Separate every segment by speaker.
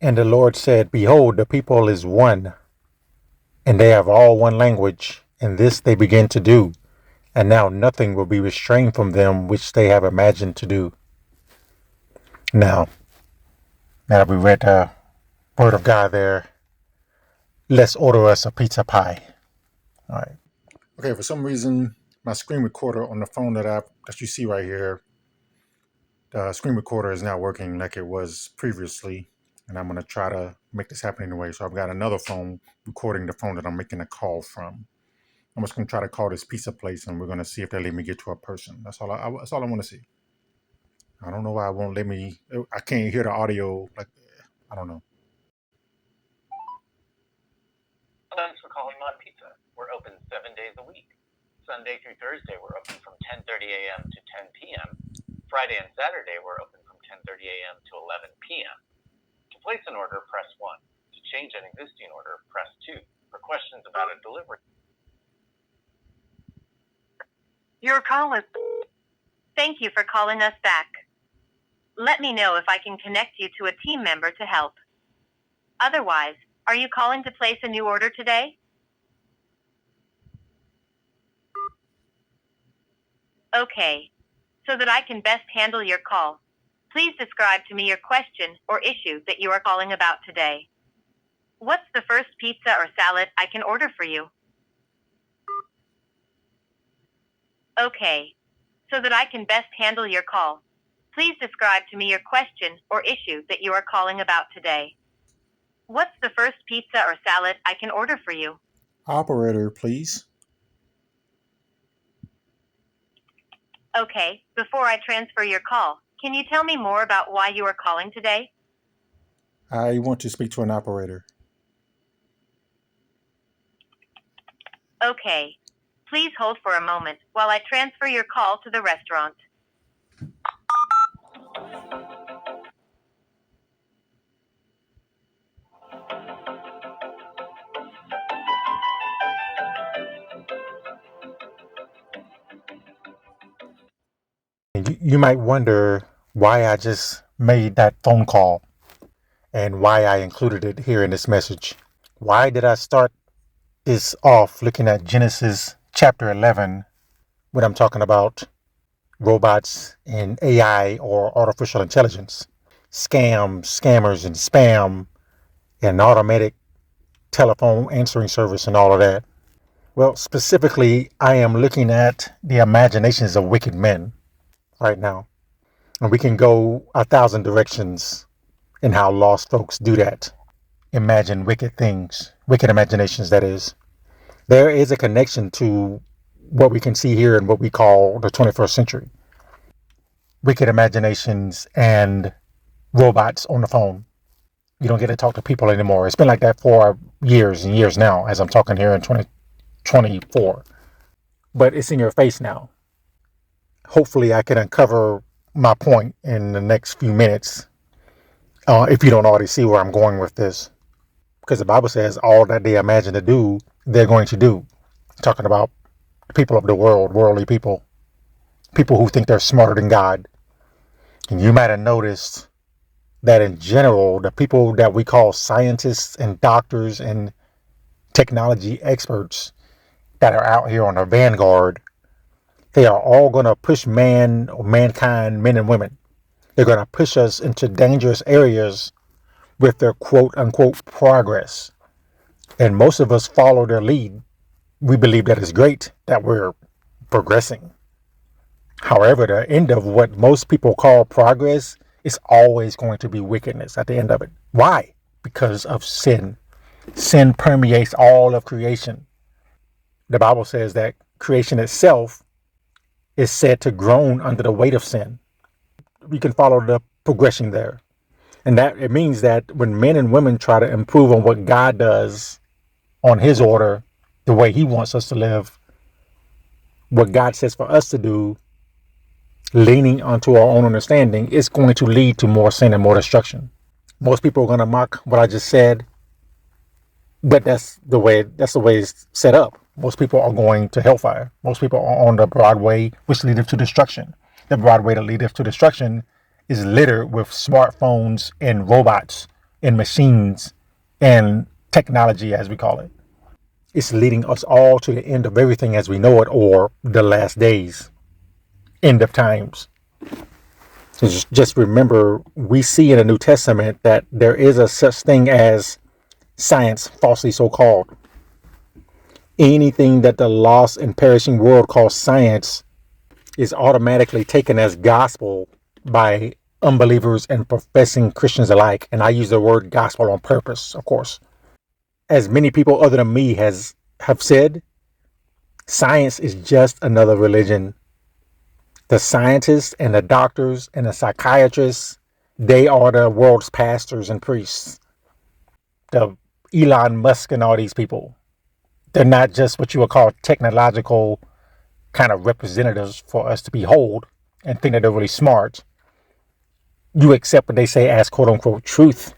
Speaker 1: And the Lord said, Behold, the people is one, and they have all one language, and this they begin to do. And now nothing will be restrained from them which they have imagined to do. Now that we read the word of God there, let's order us a pizza pie. All right. Okay, for some reason, my screen recorder on the phone that you see right here, the screen recorder is not working like it was previously. And I'm going to try to make this happen anyway. So I've got another phone recording the phone that I'm making a call from. I'm just going to try to call this pizza place, and we're going to see if they let me get to a person. That's all I want to see. I don't know why it won't let me. I can't hear the audio. Like, I don't know.
Speaker 2: Thanks for calling Mod Pizza. We're open 7 days a week. Sunday through Thursday, we're open from 10:30 a.m. to 10 p.m. Friday and Saturday, we're open from 10:30 a.m. to 11 p.m. To place an order, press 1. To change an existing order, press 2. For questions about a delivery.
Speaker 3: Your call is... Thank you for calling us back. Let me know if I can connect you to a team member to help. Otherwise, are you calling to place a new order today? Okay. So that I can best handle your call, please describe to me your question or issue that you are calling about today. What's the first pizza or salad I can order for you? Okay. So that I can best handle your call, please describe to me your question or issue that you are calling about today. What's the first pizza or salad I can order for you?
Speaker 1: Operator, please.
Speaker 3: Okay, before I transfer your call, can you tell me more about why you are calling today?
Speaker 1: I want to speak to an operator.
Speaker 3: Okay. Please hold for a moment while I transfer your call to the restaurant.
Speaker 1: And you might wonder why I just made that phone call and why I included it here in this message. Why did I start this off looking at Genesis chapter 11 when I'm talking about robots and AI or artificial intelligence, scammers and spam and automatic telephone answering service and all of that? Well, specifically, I am looking at the imaginations of wicked men right now. And we can go 1,000 directions in how lost folks do that. Imagine wicked things, wicked imaginations, that is. There is a connection to what we can see here in what we call the 21st century. Wicked imaginations and robots on the phone. You don't get to talk to people anymore. It's been like that for years and years now, as I'm talking here in 2024. But it's in your face now. Hopefully I can uncover my point in the next few minutes, if you don't already see where I'm going with this. Because the Bible says all that they imagine to do, they're going to do. Talking about the people of the world, worldly people, people who think they're smarter than God. And you might have noticed that in general, the people that we call scientists and doctors and technology experts that are out here on the vanguard, they are all going to push man or mankind, men and women. They're going to push us into dangerous areas with their quote unquote progress. And most of us follow their lead. We believe that it's great that we're progressing. However, the end of what most people call progress is always going to be wickedness at the end of it. Why? Because of sin. Sin permeates all of creation. The Bible says that creation itself is said to groan under the weight of sin. We can follow the progression there. And that it means that when men and women try to improve on what God does on his order, the way he wants us to live, what God says for us to do, leaning onto our own understanding, is going to lead to more sin and more destruction. Most people are going to mock what I just said, but that's the way it's set up. Most people are going to hellfire. Most people are on the broad way, which leadeth to destruction. The broad way that leadeth to destruction is littered with smartphones and robots in machines and technology, as we call it. It's leading us all to the end of everything as we know it, or the last days, end of times. So just remember, we see in the New Testament that there is a such thing as science, falsely so called. Anything that the lost and perishing world calls science is automatically taken as gospel by unbelievers and professing Christians alike. And I use the word gospel on purpose, of course. As many people other than me have said, science is just another religion. The scientists and the doctors and the psychiatrists, they are the world's pastors and priests. The Elon Musk and all these people, they're not just what you would call technological kind of representatives for us to behold and think that they're really smart. You accept what they say as quote unquote truth.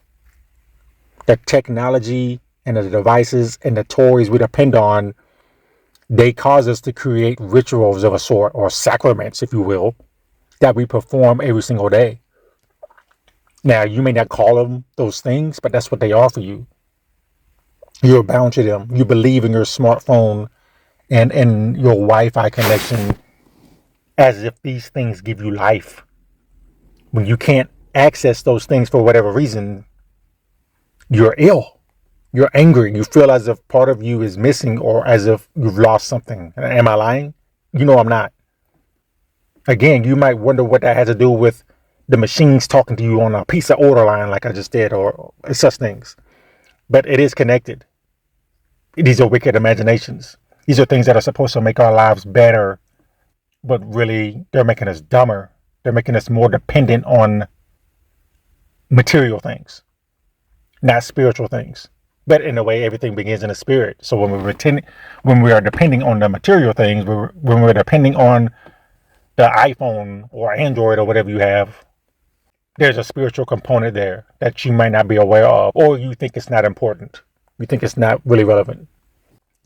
Speaker 1: The technology and the devices and the toys we depend on, they cause us to create rituals of a sort, or sacraments, if you will, that we perform every single day. Now, you may not call them those things, but that's what they are for you. You're bound to them. You believe in your smartphone and in your Wi-Fi connection as if these things give you life. When you can't access those things for whatever reason, you're ill. You're angry. You feel as if part of you is missing, or as if you've lost something. Am I lying? You know I'm not. Again, you might wonder what that has to do with the machines talking to you on a pizza order line like I just did, or such things. But it is connected. These are wicked imaginations. These are things that are supposed to make our lives better, but really they're making us dumber. They're making us more dependent on material things, not spiritual things. But in a way, everything begins in the spirit. So when we are depending on the material things, when we're depending on the iPhone or Android or whatever you have, there's a spiritual component there that you might not be aware of, or you think it's not important. You think it's not really relevant.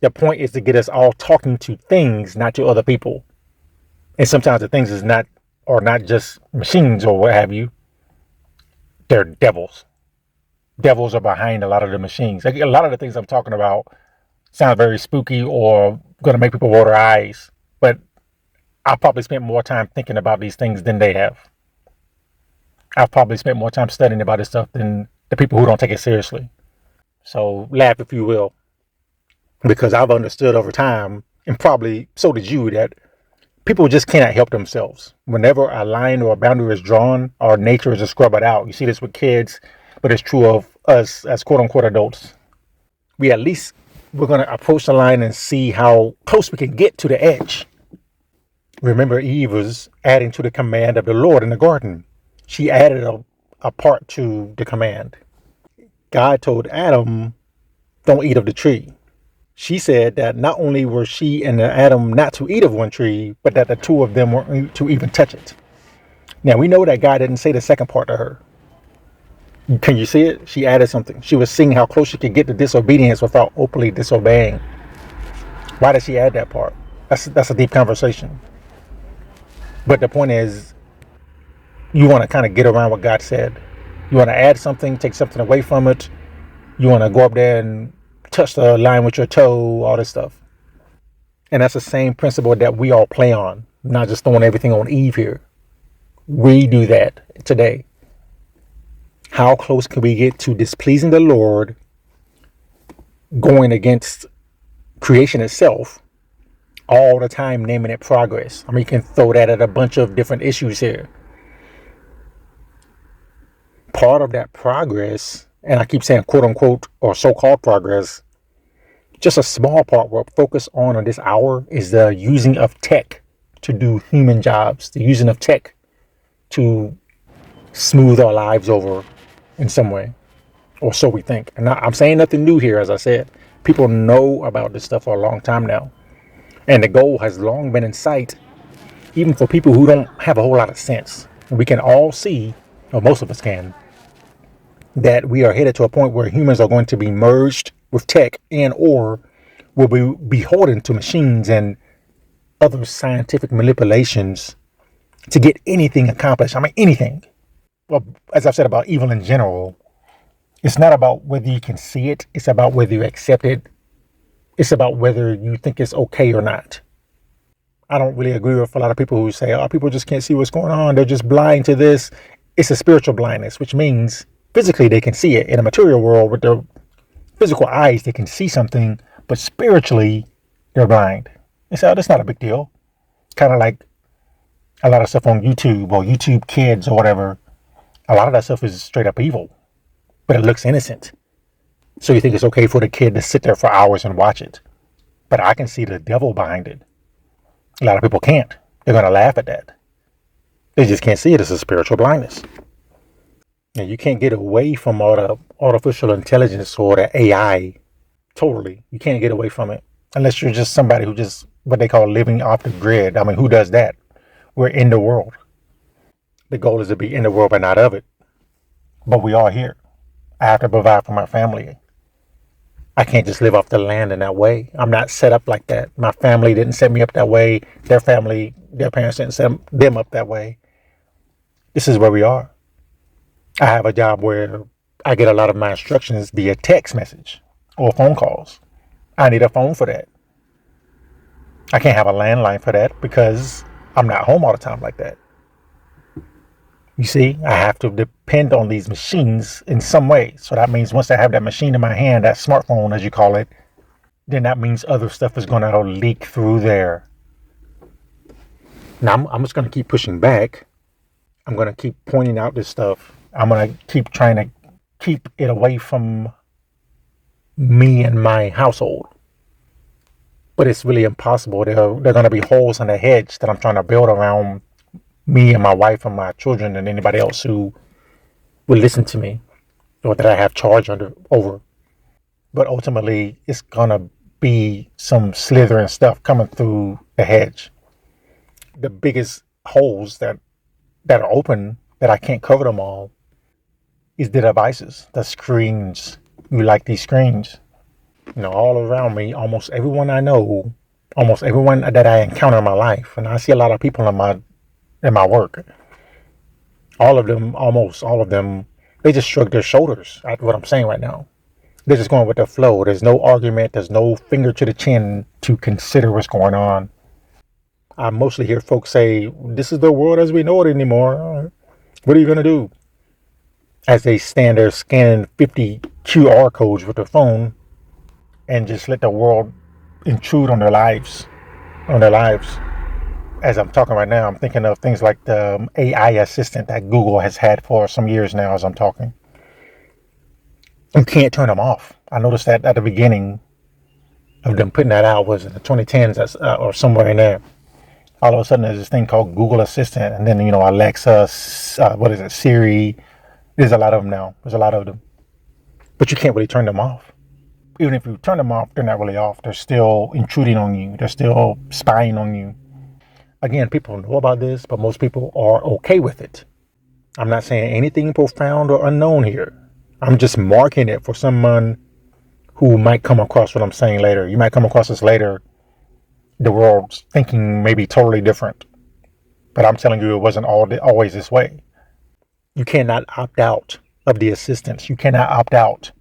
Speaker 1: The point is to get us all talking to things, not to other people. And sometimes the things are not just machines or what have you. They're devils. Devils are behind a lot of the machines. Like, a lot of the things I'm talking about sound very spooky or going to make people roll their eyes. But I probably spent more time thinking about these things than they have. I've probably spent more time studying about this stuff than the people who don't take it seriously. So laugh if you will, because I've understood over time, and probably so did you, that people just cannot help themselves. Whenever a line or a boundary is drawn, our nature is to scrub it out. You see this with kids, but it's true of us as quote unquote adults. We're going to approach the line and see how close we can get to the edge. Remember, Eve was adding to the command of the Lord in the garden. She added a part to the command. God told Adam, don't eat of the tree. She said that not only were she and Adam not to eat of one tree, but that the two of them were to even touch it. Now, we know that God didn't say the second part to her. Can you see it? She added something. She was seeing how close she could get to disobedience without openly disobeying. Why did she add that part? That's a deep conversation. But the point is, you want to kind of get around what God said. You want to add something, take something away from it. You want to go up there and touch the line with your toe, all this stuff. And that's the same principle that we all play on, not just throwing everything on Eve here. We do that today. How close can we get to displeasing the Lord, going against creation itself, all the time naming it progress? I mean, you can throw that at a bunch of different issues here. Part of that progress, and I keep saying quote unquote or so-called progress, just a small part we'll focus on this hour is the using of tech to do human jobs, the using of tech to smooth our lives over in some way, or so we think. And I'm saying nothing new here, as I said. People know about this stuff for a long time now. And the goal has long been in sight, even for people who don't have a whole lot of sense. We can all see, or most of us can, that we are headed to a point where humans are going to be merged with tech and or will be beholden to machines and other scientific manipulations to get anything accomplished. I mean, anything. Well, as I've said about evil in general, It's not about whether you can see it. It's about whether you accept it. It's about whether you think it's okay or not. I don't really agree with a lot of people who say, oh, people just can't see what's going on. They're just blind to this. It's a spiritual blindness, which means physically they can see it. In a material world with their physical eyes, they can see something, but spiritually they're blind. They say, oh, that's not a big deal. Kind of like a lot of stuff on YouTube or YouTube Kids or whatever. A lot of that stuff is straight up evil, but it looks innocent. So you think it's okay for the kid to sit there for hours and watch it. But I can see the devil behind it. A lot of people can't. They're going to laugh at that. They just can't see it as a spiritual blindness. And you can't get away from all the artificial intelligence or the AI totally. You can't get away from it unless you're just somebody who just what they call living off the grid. I mean, who does that? We're in the world. The goal is to be in the world but not of it. But we are here. I have to provide for my family. I can't just live off the land in that way. I'm not set up like that. My family didn't set me up that way. Their family, their parents didn't set them up that way. This is where we are. I have a job where I get a lot of my instructions via text message or phone calls. I need a phone for that. I can't have a landline for that because I'm not home all the time like that. You see, I have to depend on these machines in some way. So that means once I have that machine in my hand, that smartphone, as you call it, then that means other stuff is going to leak through there. Now, I'm just going to keep pushing back. I'm going to keep pointing out this stuff. I'm going to keep trying to keep it away from me and my household. But it's really impossible. There are going to be holes in the hedge that I'm trying to build around me and my wife and my children and anybody else who will listen to me or that I have charge over. But ultimately, it's going to be some slithering stuff coming through the hedge. The biggest holes that are open, that I can't cover them all, is the devices, the screens. You like these screens. You know, all around me, almost everyone I know, almost everyone that I encounter in my life, and I see a lot of people in my work, almost all of them, they just shrug their shoulders at what I'm saying right now. They're just going with the flow. There's no argument. There's no finger to the chin to consider what's going on. I mostly hear folks say, this is the world as we know it anymore. What are you going to do? As they stand there scanning 50 QR codes with their phone and just let the world intrude on their lives. As I'm talking right now, I'm thinking of things like the AI assistant that Google has had for some years now as I'm talking. You can't turn them off. I noticed that at the beginning of them putting that out was in the 2010s or somewhere in there. All of a sudden, there's this thing called Google Assistant, and then, Alexa, Siri. There's a lot of them now. There's a lot of them. But you can't really turn them off. Even if you turn them off, they're not really off. They're still intruding on you. They're still spying on you. Again, people know about this, but most people are okay with it. I'm not saying anything profound or unknown here. I'm just marking it for someone who might come across what I'm saying later. You might come across this later. The world's thinking maybe totally different. But I'm telling you, it wasn't always this way. You cannot opt out of the assistance. You cannot opt out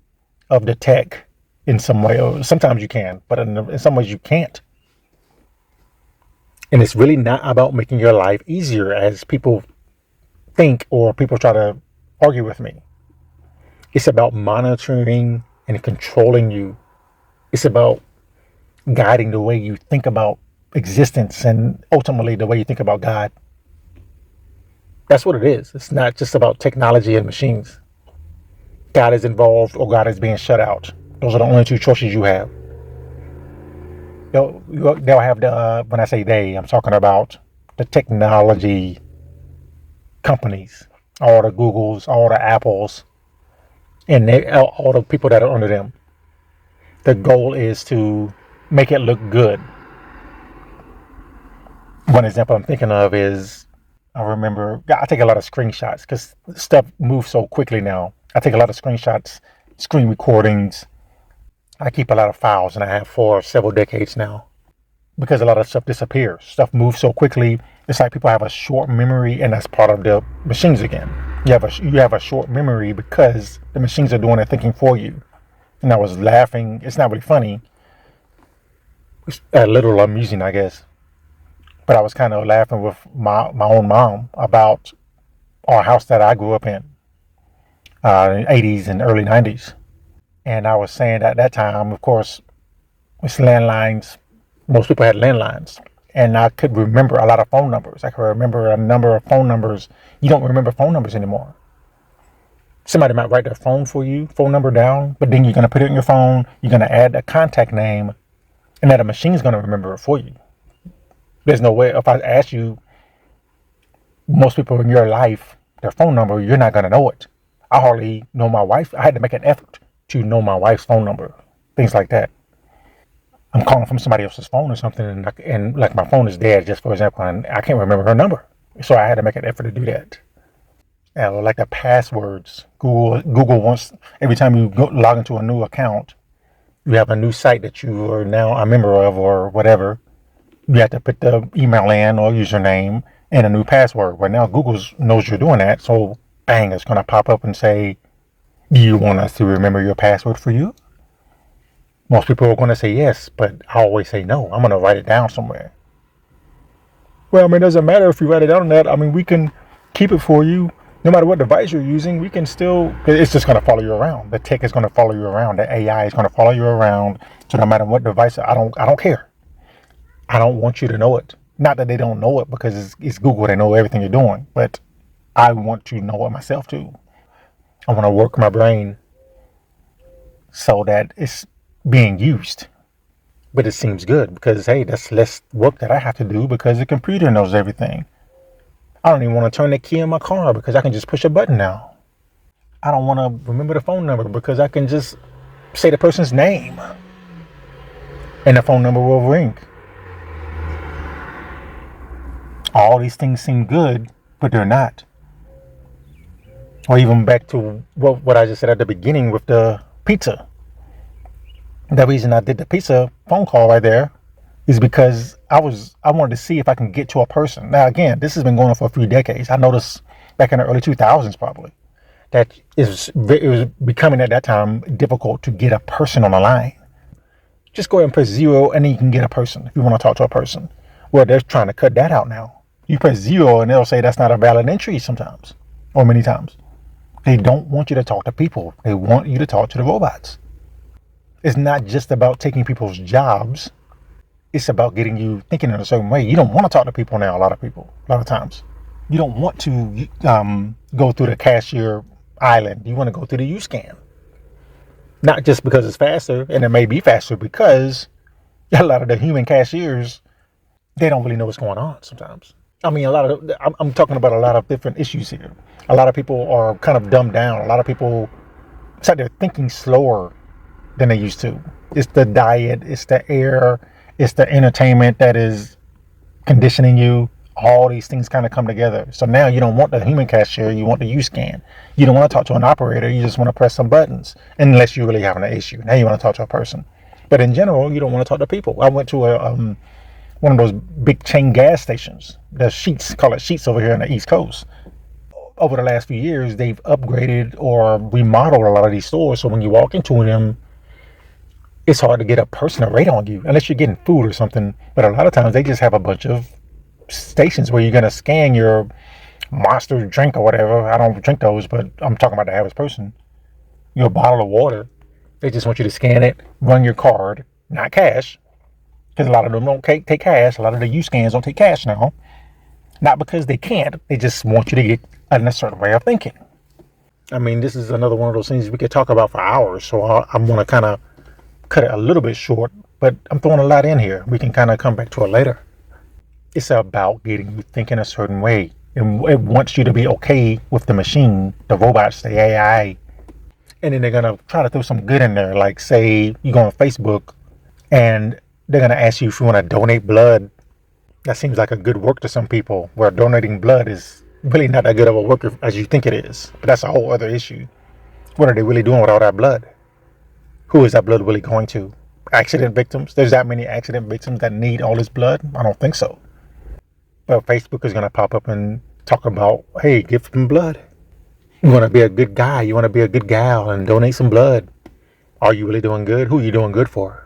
Speaker 1: of the tech in some way. Sometimes you can, but in some ways you can't. And it's really not about making your life easier as people think or people try to argue with me. It's about monitoring and controlling you. It's about guiding the way you think about existence and ultimately the way you think about God. That's what it is. It's not just about technology and machines. God is involved or God is being shut out. Those are the only two choices you have. They'll have when I say they, I'm talking about the technology companies, all the Googles, all the Apples, and all the people that are under them. The goal is to make it look good. One example I'm thinking of is, I take a lot of screenshots because stuff moves so quickly now. I take a lot of screenshots, screen recordings. I keep a lot of files, and I have for several decades now because a lot of stuff disappears. Stuff moves so quickly. It's like people have a short memory, and that's part of the machines again. You have a short memory because the machines are doing the thinking for you. And I was laughing. It's not really funny. It's a little amusing, I guess. But I was kind of laughing with my own mom about our house that I grew up in the 80s and early 90s. And I was saying that at that time, of course, it's landlines. Most people had landlines. And I could remember a lot of phone numbers. I could remember a number of phone numbers. You don't remember phone numbers anymore. Somebody might write their phone number down, but then you're going to put it in your phone. You're going to add a contact name, and then the machine's going to remember it for you. There's no way, if I ask you, most people in your life, their phone number, you're not going to know it. I hardly know my wife. I had to make an effort to know my wife's phone number, things like that. I'm calling from somebody else's phone or something, and like my phone is dead, just for example, and I can't remember her number. So I had to make an effort to do that. Like the passwords, Google wants, every time you log into a new account, you have a new site that you are now a member of or whatever. You have to put the email in or username and a new password. Well, now Google knows you're doing that, so bang, it's going to pop up and say, do you want us to remember your password for you? Most people are going to say yes, but I always say no. I'm going to write it down somewhere. Well, I mean, it doesn't matter if you write it down on that. I mean, we can keep it for you. No matter what device you're using, we can still, it's just going to follow you around. The tech is going to follow you around. The AI is going to follow you around. So no matter what device, I don't care. I don't want you to know it. Not that they don't know it because it's Google. They know everything you're doing. But I want to know it myself too. I want to work my brain so that it's being used. But it seems good because, hey, that's less work that I have to do because the computer knows everything. I don't even want to turn the key in my car because I can just push a button now. I don't want to remember the phone number because I can just say the person's name and the phone number will ring. All these things seem good, but they're not. Or even back to what I just said at the beginning with the pizza. The reason I did the pizza phone call right there is because I wanted to see if I can get to a person. Now again, this has been going on for a few decades. I noticed back in the early 2000s probably that it was becoming at that time difficult to get a person on the line. Just go ahead and press 0 and then you can get a person if you want to talk to a person. Well, they're trying to cut that out now. You press 0 and they'll say that's not a valid entry sometimes or many times. They don't want you to talk to people. They want you to talk to the robots. It's not just about taking people's jobs. It's about getting you thinking in a certain way. You don't want to talk to people now, a lot of times. You don't want to go through the cashier island. You want to go through the U-scan. Not just because it's faster, and it may be faster because a lot of the human cashiers, they don't really know what's going on sometimes. I mean, I'm talking about a lot of different issues here. A lot of people are kind of dumbed down. A lot of people, it's like they're thinking slower than they used to. It's the diet, it's the air, it's the entertainment that is conditioning you. All these things kind of come together. So now you don't want the human cashier, you want the U-scan. You don't want to talk to an operator, you just want to press some buttons. Unless you're really having an issue. Now you want to talk to a person. But in general, you don't want to talk to people. I went to one of those big chain gas stations. The Sheets, call it Sheets over here on the East Coast. Over the last few years, they've upgraded or remodeled a lot of these stores. So when you walk into them, it's hard to get a person to rate on you unless you're getting food or something. But a lot of times they just have a bunch of stations where you're going to scan your Monster drink or whatever. I don't drink those, but I'm talking about the average person. Your bottle of water. They just want you to scan it, run your card, not cash. Because a lot of them don't take cash. A lot of the U-scans don't take cash now. Not because they can't. They just want you to get a certain way of thinking. I mean, this is another one of those things we could talk about for hours. So I'm going to kind of cut it a little bit short, but I'm throwing a lot in here. We can kind of come back to it later. It's about getting you thinking a certain way. And it wants you to be okay with the machine, the robots, the AI. And then they're going to try to throw some good in there. Like say you go on Facebook and they're going to ask you if you want to donate blood. That seems like a good work to some people, where donating blood is really not that good of a work as you think it is. But that's a whole other issue. What are they really doing with all that blood? Who is that blood really going to? Accident victims? There's that many accident victims that need all this blood? I don't think so. But Facebook is going to pop up and talk about, hey, give them blood. You want to be a good guy. You want to be a good gal and donate some blood. Are you really doing good? Who are you doing good for?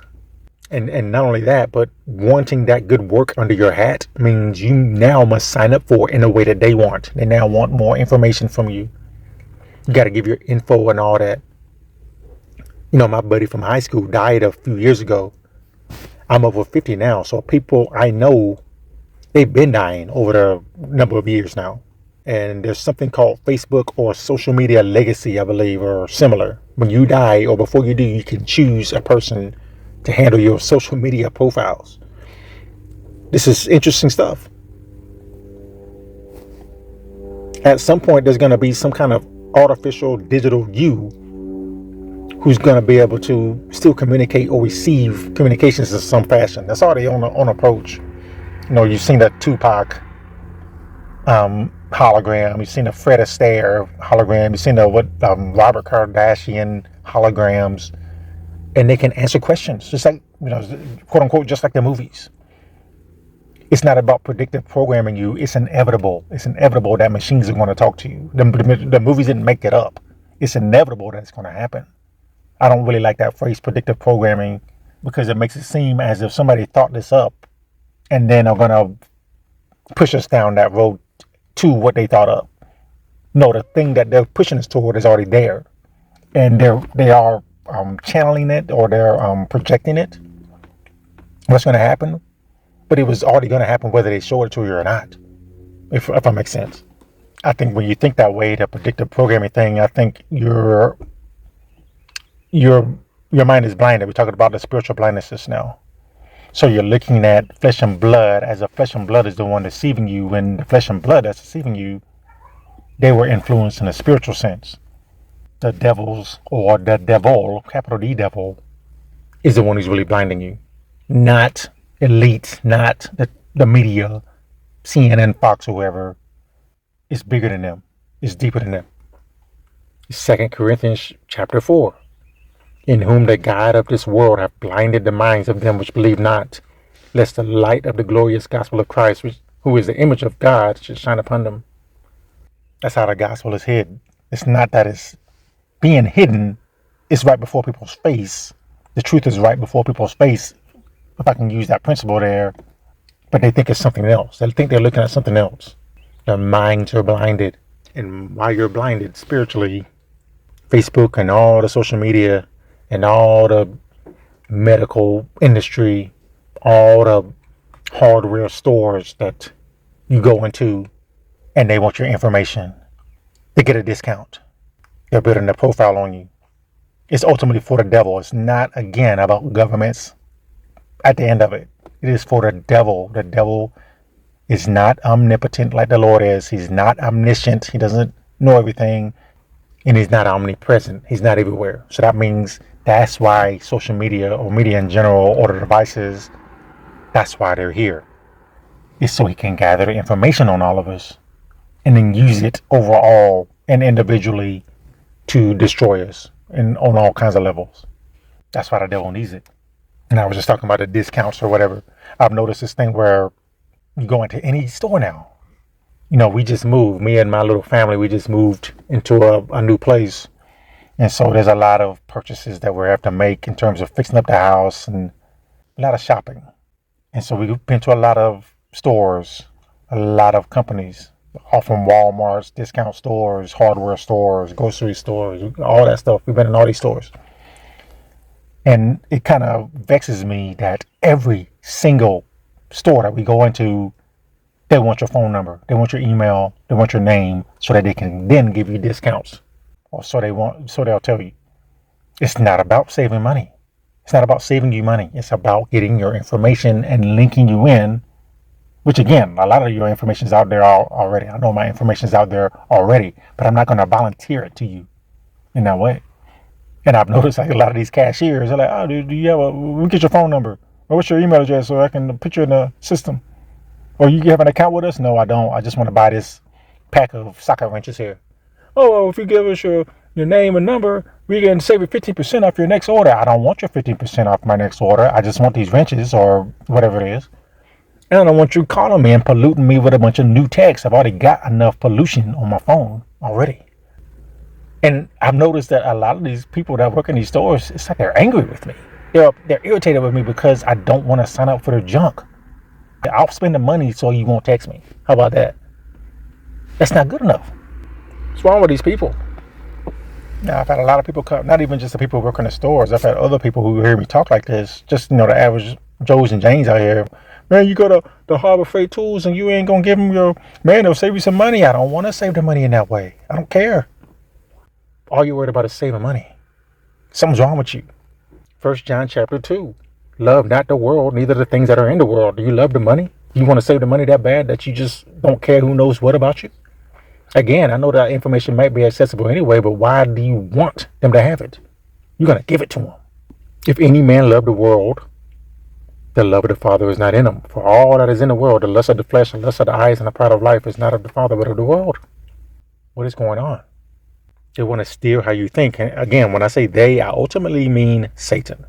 Speaker 1: And not only that, but wanting that good work under your hat means you now must sign up for it in a way that they want. They now want more information from you. You got to give your info and all that. You know, my buddy from high school died a few years ago. I'm over 50 now, so people I know, they've been dying over the number of years now. And there's something called Facebook or social media legacy, I believe, or similar. When you die or before you do, you can choose a person to handle your social media profiles. This is interesting stuff. At some point, there's going to be some kind of artificial digital you who's going to be able to still communicate or receive communications in some fashion. That's already on approach. You know, you've seen the Tupac hologram. You've seen the Fred Astaire hologram. You've seen the Robert Kardashian holograms, and they can answer questions just like, you know, quote unquote, just like the movies. It's not about predictive programming you. It's inevitable. It's inevitable that machines are going to talk to you. The movies didn't make it up. It's inevitable that it's going to happen. I don't really like that phrase predictive programming because it makes it seem as if somebody thought this up and then are going to push us down that road to what they thought up. No, the thing that they're pushing us toward is already there, and they are channeling it or they're projecting it. What's going to happen? But it was already going to happen whether they show it to you or not. If that makes sense. I think when you think that way, the predictive programming thing, I think your mind is blinded. We're talking about the spiritual blindness just now. So you're looking at flesh and blood as if flesh and blood is the one deceiving you, when the flesh and blood that's deceiving you, they were influenced in a spiritual sense. The devils, or the devil, capital D devil, is the one who's really blinding you. Not elite, not the media, CNN, Fox, whoever. It's bigger than them. It's deeper than them. 2 Corinthians chapter 4. In whom the God of this world hath blinded the minds of them which believe not, lest the light of the glorious gospel of Christ, who is the image of God, should shine upon them. That's how the gospel is hid. It's not that it's being hidden. It's right before people's face. The truth is right before people's face, if I can use that principle there. But they think it's something else. They think they're looking at something else. Their minds are blinded. And while you're blinded spiritually, Facebook and all the social media and all the medical industry, all the hardware stores that you go into, and they want your information. They get a discount. They're building a profile on you. It's ultimately for the devil. It's not, again, about governments at the end of it. It is for the devil. The devil is not omnipotent like the Lord is. He's not omniscient. He doesn't know everything. And he's not omnipresent. He's not everywhere. So that means that's why social media or media in general or the devices, that's why they're here. It's so he can gather the information on all of us and then use it overall and individually to destroy us and on all kinds of levels. That's why the devil needs it. And I was just talking about the discounts or whatever. I've noticed this thing where you go into any store now. You know, we just moved. Me and my little family, we just moved into a new place. And so there's a lot of purchases that we have to make in terms of fixing up the house and a lot of shopping. And so we've been to a lot of stores, a lot of companies, all from Walmarts, discount stores, hardware stores, grocery stores, all that stuff. We've been in all these stores. And it kind of vexes me that every single store that we go into, they want your phone number, they want your email, they want your name, so that they can then give you discounts. Or so they'll tell you. It's not about saving money. It's not about saving you money. It's about getting your information and linking you in, which again, a lot of your information is out there already. I know my information is out there already, but I'm not going to volunteer it to you in that way. And I've noticed like a lot of these cashiers are like, oh, do you have we get your phone number? Or what's your email address so I can put you in the system? Or you have an account with us? No, I don't. I just want to buy this pack of socket wrenches here. Oh, well, if you give us your name and number, we can save you 15% off your next order. I don't want your 15% off my next order. I just want these wrenches or whatever it is. And I don't want you calling me and polluting me with a bunch of new texts. I've already got enough pollution on my phone already. And I've noticed that a lot of these people that work in these stores, it's like they're angry with me. They're irritated with me because I don't want to sign up for their junk. I'll spend the money so you won't text me. How about that? That's not good enough. What's wrong with these people? Now, I've had a lot of people come, not even just the people who work in the stores. I've had other people who hear me talk like this, just, the average Joes and Janes out here. Man, you go to the Harbor Freight Tools and you ain't going to give them your, man, they'll save you some money. I don't want to save the money in that way. I don't care. All you're worried about is saving money. Something's wrong with you. 1 John chapter 2. Love not the world, neither the things that are in the world. Do you love the money? You want to save the money that bad that you just don't care who knows what about you? Again, I know that information might be accessible anyway, but why do you want them to have it? You're going to give it to them. If any man love the world, the love of the Father is not in him. For all that is in the world, the lust of the flesh, the lust of the eyes, and the pride of life is not of the Father, but of the world. What is going on? They want to steer how you think. And again, when I say they, I ultimately mean Satan.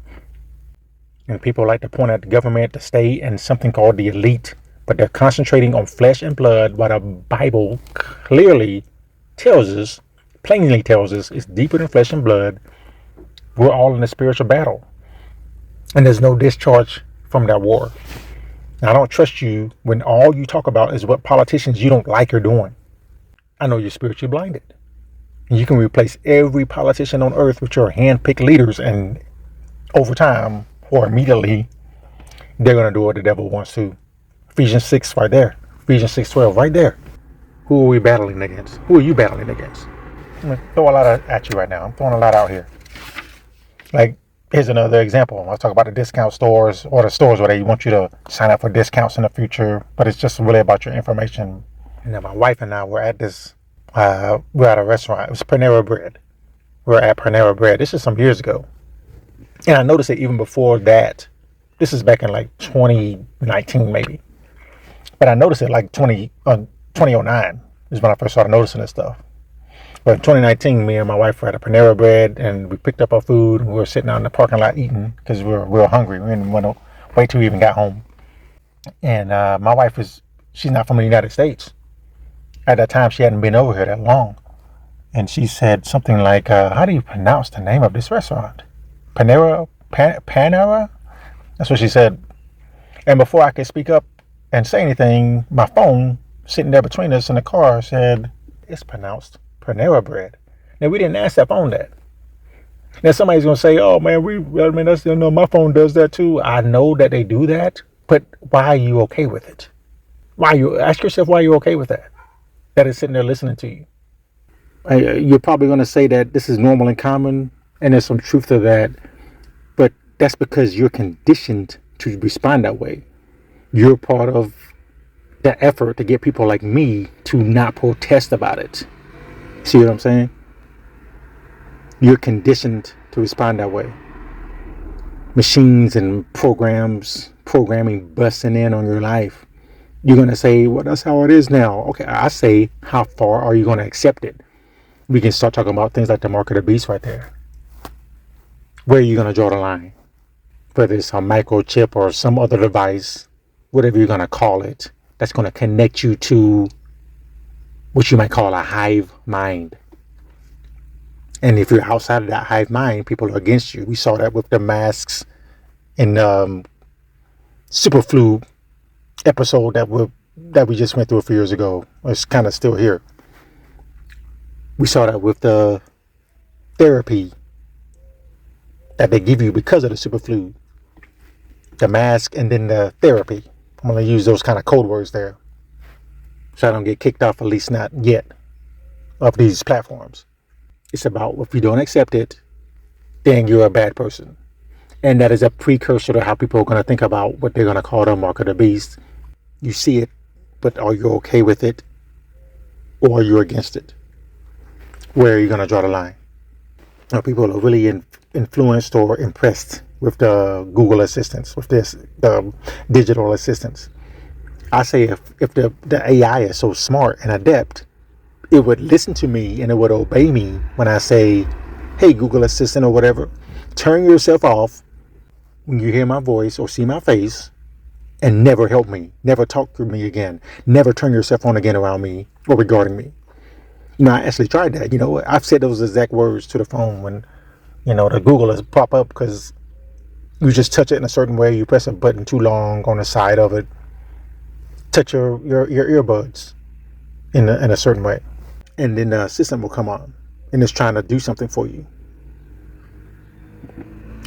Speaker 1: And people like to point at the government, the state, and something called the elite. But they're concentrating on flesh and blood, while the Bible clearly plainly tells us, it's deeper than flesh and blood. We're all in a spiritual battle. And there's no discharge from that war. Now, I don't trust you when all you talk about is what politicians you don't like are doing. I know you're spiritually blinded. And you can replace every politician on earth with your hand-picked leaders, and over time, or immediately, they're going to do what the devil wants to. Ephesians 6 right there. Ephesians 6:12 right there. Who are we battling against? Who are you battling against? I'm going to throw a lot at you right now. I'm throwing a lot out here. Like, here's another example. I was talking about the discount stores, or the stores where they want you to sign up for discounts in the future, but it's just really about your information. And then my wife and I were at we're at a restaurant. It was Panera Bread. We're at Panera Bread. This is some years ago. And I noticed it even before that. This is back in like 2019 maybe. But I noticed it like 2009 is when I first started noticing this stuff. But in 2019, me and my wife were at a Panera Bread, and we picked up our food. And we were sitting out in the parking lot eating because we were real hungry. We didn't want to wait till we even got home. And my wife she's not from the United States. At that time, she hadn't been over here that long. And she said something like, how do you pronounce the name of this restaurant? Panera? Panera? That's what she said. And before I could speak up and say anything, my phone sitting there between us in the car said, it's pronounced Panera Bread. Now, we didn't ask that phone that. Now, somebody's going to say, oh, man, that's, my phone does that too. I know that they do that, but why are you okay with it? Ask yourself why you're okay with that. That is sitting there listening to you. You're probably going to say that this is normal and common, and there's some truth to that, but that's because you're conditioned to respond that way. You're part of the effort to get people like me to not protest about it. See what I'm saying? You're conditioned to respond that way. Machines and programming busting in on your life. You're going to say, well, that's how it is now. Okay, I say, how far are you going to accept it? We can start talking about things like the mark of the beast right there. Where are you going to draw the line? Whether it's a microchip or some other device, whatever you're going to call it, that's going to connect you to what you might call a hive mind. And if you're outside of that hive mind, people are against you. We saw that with the masks in super flu episode that we just went through a few years ago. It's kind of still here. We saw that with the therapy that they give you because of the super flu. The mask and then the therapy. I'm going to use those kind of code words there, so I don't get kicked off, at least not yet, of these platforms. It's about, if you don't accept it, then you're a bad person. And that is a precursor to how people are going to think about what they're going to call the mark of the beast. You see it, but are you okay with it? Or are you against it? Where are you going to draw the line? Now, people are really influenced or impressed with the Google assistants, with the digital assistants. I say if the AI is so smart and adept, it would listen to me and it would obey me when I say, hey, Google Assistant or whatever, turn yourself off when you hear my voice or see my face, and never help me, never talk to me again, never turn yourself on again around me or regarding me. I actually tried that. I've said those exact words to the phone when, the Google has pop up because you just touch it in a certain way. You press a button too long on the side of it. Touch your earbuds in a certain way. And then the system will come on and it's trying to do something for you.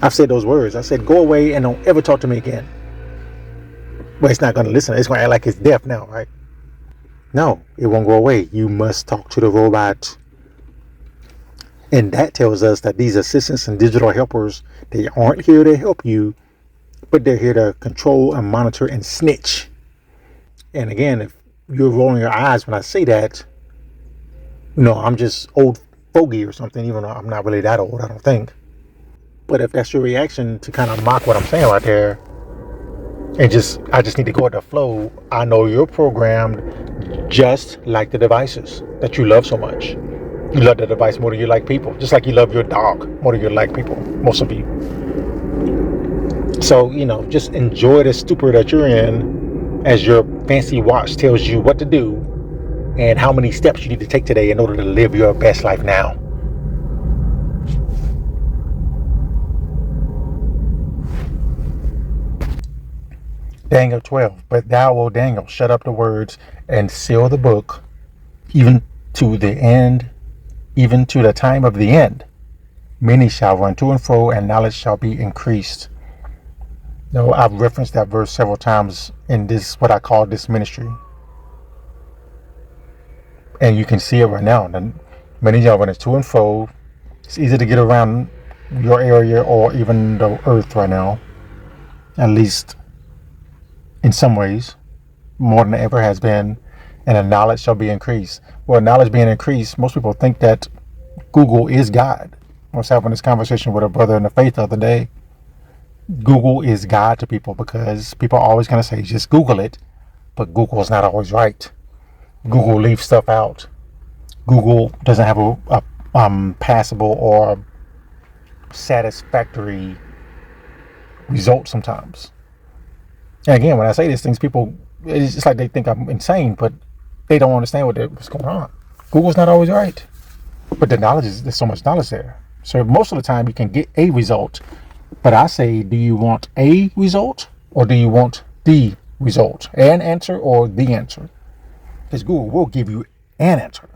Speaker 1: I've said those words. I said, go away and don't ever talk to me again. But it's not going to listen. It's going to act like it's deaf now, right? No, it won't go away. You must talk to the robot. And that tells us that these assistants and digital helpers, they aren't here to help you, but they're here to control and monitor and snitch. And again, if you're rolling your eyes when I say that, I'm just old fogey or something, even though I'm not really that old, I don't think. But if that's your reaction to kind of mock what I'm saying right there, and I just need to go with the flow, I know you're programmed just like the devices that you love so much. You love the device more than you like people, just like you love your dog more than you like people, most of you. So, just enjoy the stupor that you're in as your fancy watch tells you what to do and how many steps you need to take today in order to live your best life now. Daniel 12, but thou, O Daniel, shut up the words and seal the book, even to the end, even to the time of the end. Many shall run to and fro, and knowledge shall be increased. Now, I've referenced that verse several times in this, what I call this ministry. And you can see it right now. Many shall run to and fro. It's easy to get around your area or even the earth right now, at least in some ways, more than it ever has been, and the knowledge shall be increased. Well, knowledge being increased, most people think that Google is God. I was having this conversation with a brother in the faith the other day. Google is God to people because people are always going to say, just Google it, but Google is not always right. Google leaves stuff out. Google doesn't have a passable or satisfactory result sometimes. And again, when I say these things, people, it's just like they think I'm insane, but they don't understand what's going on. Google's not always right, but the knowledge there's so much knowledge there. So most of the time you can get a result, but I say, do you want a result or do you want the result? An answer or the answer? Because Google will give you an answer,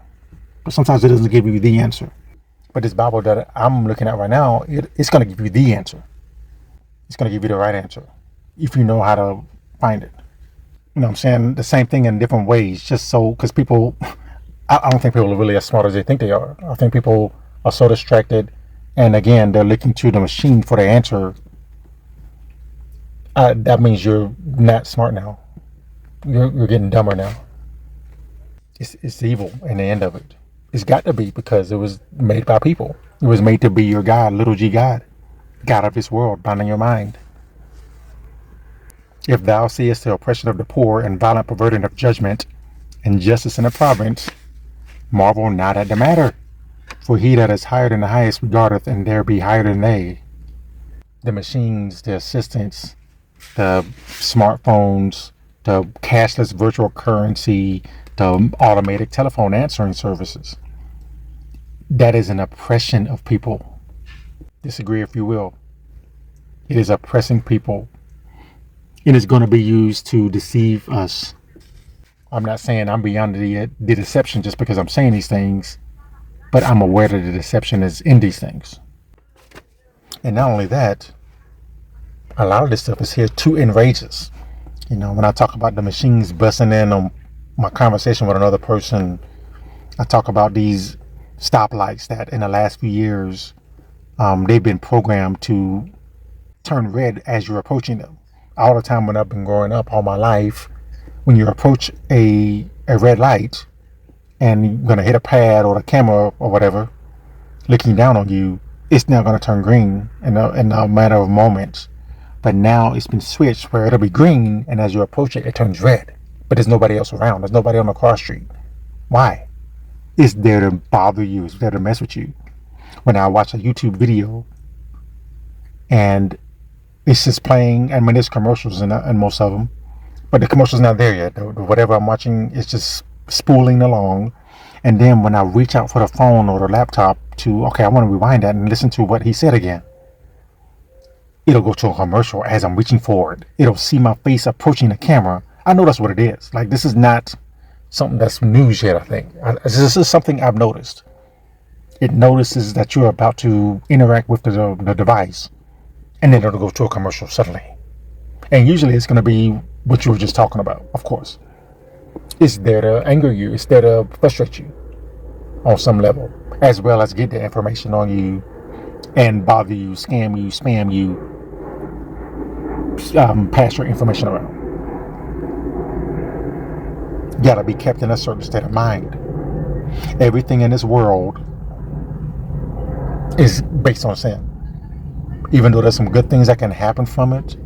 Speaker 1: but sometimes it doesn't give you the answer. But this Bible that I'm looking at right now, it's going to give you the answer. It's going to give you the right answer if you know how to find it. I'm saying the same thing in different ways, just so, because people, I don't think people are really as smart as they think they are. I think people are so distracted, and again, they're looking to the machine for the answer. That means you're not smart now. You're getting dumber now. It's evil in the end of it. It's got to be because it was made by people. It was made to be your God, little g God, God of this world, bound in your mind. If thou seest the oppression of the poor and violent perverting of judgment, and justice in the province, marvel not at the matter. For he that is higher than the highest regardeth, and there be higher than they. The machines, the assistants, the smartphones, the cashless virtual currency, the automated telephone answering services. That is an oppression of people. Disagree if you will. It is oppressing people. It is going to be used to deceive us. I'm not saying I'm beyond the deception just because I'm saying these things, but I'm aware that the deception is in these things. And not only that, a lot of this stuff is here to enrage us. When I talk about the machines busting in on my conversation with another person, I talk about these stoplights that in the last few years, they've been programmed to turn red as you're approaching them. All the time when I've been growing up all my life, when you approach a red light and you're going to hit a pad or the camera or whatever looking down on you, it's now going to turn green in a matter of moments. But now it's been switched where it'll be green, and as you approach it, it turns red. But there's nobody else around. There's nobody on the cross street. Why? It's there to bother you. It's there to mess with you. When I watch a YouTube video and it's just playing, I mean, there's commercials in most of them, but the commercial's not there yet. Whatever I'm watching is just spooling along, And then when I reach out for the phone or the laptop to, okay, I want to rewind that and listen to what he said again, it'll go to a commercial as I'm reaching forward. It'll see my face approaching the camera. I know that's what it is. Like, this is not something that's news yet, I think. This is something I've noticed. It notices that you're about to interact with the device, and then it'll go to a commercial suddenly. And usually it's going to be what you were just talking about, of course. It's there to anger you. It's there to frustrate you on some level, as well as get the information on you and bother you, scam you, spam you, pass your information around. You gotta be kept in a certain state of mind. Everything in this world is based on sin. Even though there's some good things that can happen from it,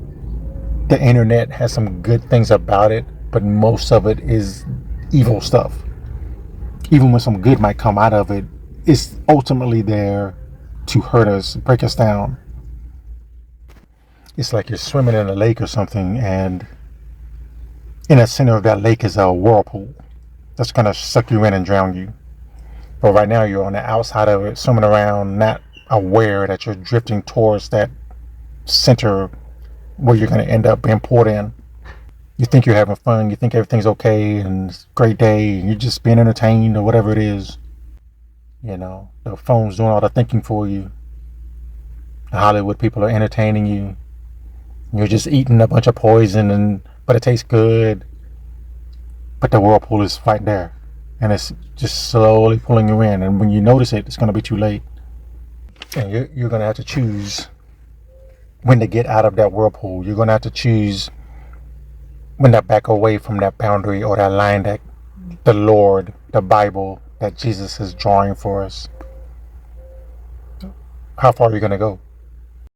Speaker 1: the internet has some good things about it, but most of it is evil stuff. Even when some good might come out of it, it's ultimately there to hurt us, break us down. It's like you're swimming in a lake or something, and in the center of that lake is a whirlpool that's going to suck you in and drown you. But right now you're on the outside of it, swimming around, not aware that you're drifting towards that center where you're going to end up being pulled in. You think you're having fun, you think everything's okay, and it's a great day, and you're just being entertained or whatever it is. You know, the phone's doing all the thinking for you. The Hollywood people are entertaining you. You're just eating a bunch of poison, but it tastes good. But the whirlpool is right there, and it's just slowly pulling you in. And when you notice it, it's going to be too late. And you're going to have to choose when to get out of that whirlpool. You're going to have to choose when to back away from that boundary or that line that the Lord, the Bible, that Jesus is drawing for us. How far are you going to go?